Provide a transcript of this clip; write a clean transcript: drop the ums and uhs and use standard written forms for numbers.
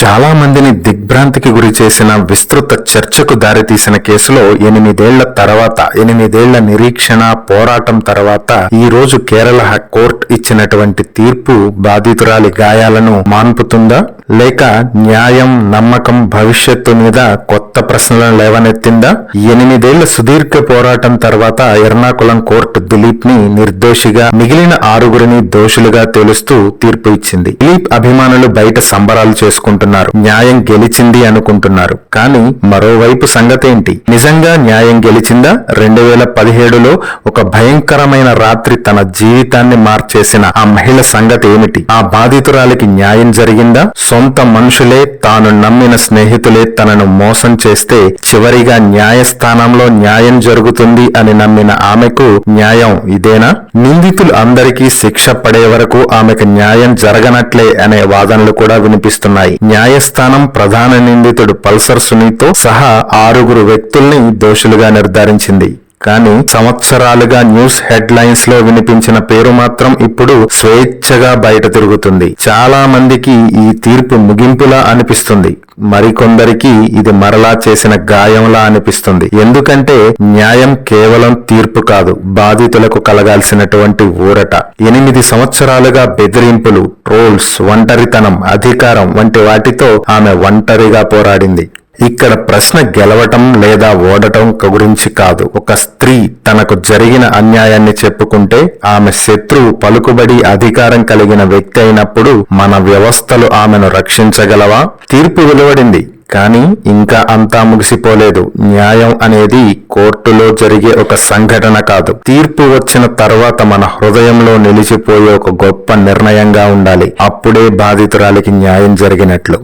చాలా మందిని దిగ్భ్రాంతికి గురి చేసిన విస్తృత చర్చకు దారితీసిన కేసులో 8 ఏళ్ల నిరీక్షణ పోరాటం తర్వాత ఈ రోజు కేరళ కోర్టు ఇచ్చినటువంటి తీర్పు బాధితురాలి గాయాలను మాన్పుతుందా లేక న్యాయం, నమ్మకం, భవిష్యత్తు మీద కొత్త ప్రశ్నలను లేవనెత్తిందా? 8 ఏళ్ల సుదీర్ఘ పోరాటం తర్వాత ఎర్నాకుళం కోర్టు దిలీప్ ని నిర్దోషిగా, మిగిలిన 6గురిని దోషులుగా తేలుస్తూ తీర్పు ఇచ్చింది. దిలీప్ అభిమానులు బయట సంబరాలు చేసుకుంటున్నారు, న్యాయం గెలిచింది అనుకుంటున్నారు. కానీ మరోవైపు సంగతేంటి? నిజంగా న్యాయం గెలిచిందా? 2017లో ఒక భయంకరమైన రాత్రి తన జీవితాన్ని మార్చేసిన ఆ మహిళ సంగతి ఏమిటి? ఆ బాధితురాలికి న్యాయం జరిగిందా? సొంత మనుషులే, తాను నమ్మిన స్నేహితులే తనను మోసం చేస్తే చివరిగా న్యాయస్థానంలో న్యాయం జరుగుతుంది అని నమ్మిన ఆమెకు న్యాయం ఇదేనా? నిందితులు అందరికీ శిక్ష పడే వరకు ఆమెకు న్యాయం జరగనట్లే అనే వాదనలు కూడా వినిపిస్తున్నాయి. న్యాయస్థానం ప్రధాన నిందితుడు పల్సర్ సునీతో సహా 6 వ్యక్తుల్ని దోషులుగా నిర్ధారించింది. కానీ సంవత్సరాలుగా న్యూస్ హెడ్ లైన్స్ లో వినిపించిన పేరు మాత్రం ఇప్పుడు స్వేచ్ఛగా బయట తిరుగుతుంది. చాలా మందికి ఈ తీర్పు ముగింపులా అనిపిస్తుంది, మరికొందరికి ఇది మరలా చేసిన గాయంలా అనిపిస్తుంది. ఎందుకంటే న్యాయం కేవలం తీర్పు కాదు, బాధితులకు కలగాల్సినటువంటి ఊరట. 8 సంవత్సరాలుగా బెదిరింపులు, ట్రోల్స్, ఒంటరితనం, అధికారం వంటి వాటితో ఆమె ఒంటరిగా పోరాడింది. ఇక్కడ ప్రశ్న గెలవటం లేదా ఓడటం గురించి కాదు. ఒక స్త్రీ తనకు జరిగిన అన్యాయాన్ని చెప్పుకుంటే ఆమె శత్రువు పలుకుబడి, అధికారం కలిగిన వ్యక్తి అయినప్పుడు మన వ్యవస్థలు ఆమెను రక్షించగలవా? తీర్పు వెలువడింది, కానీ ఇంకా అంతా ముగిసిపోలేదు. న్యాయం అనేది కోర్టులో జరిగే ఒక సంఘటన కాదు. తీర్పు వచ్చిన తర్వాత మన హృదయంలో నిలిచిపోయే ఒక గొప్ప నిర్ణయంగా ఉండాలి. అప్పుడే బాధితురాలికి న్యాయం జరిగినట్లు.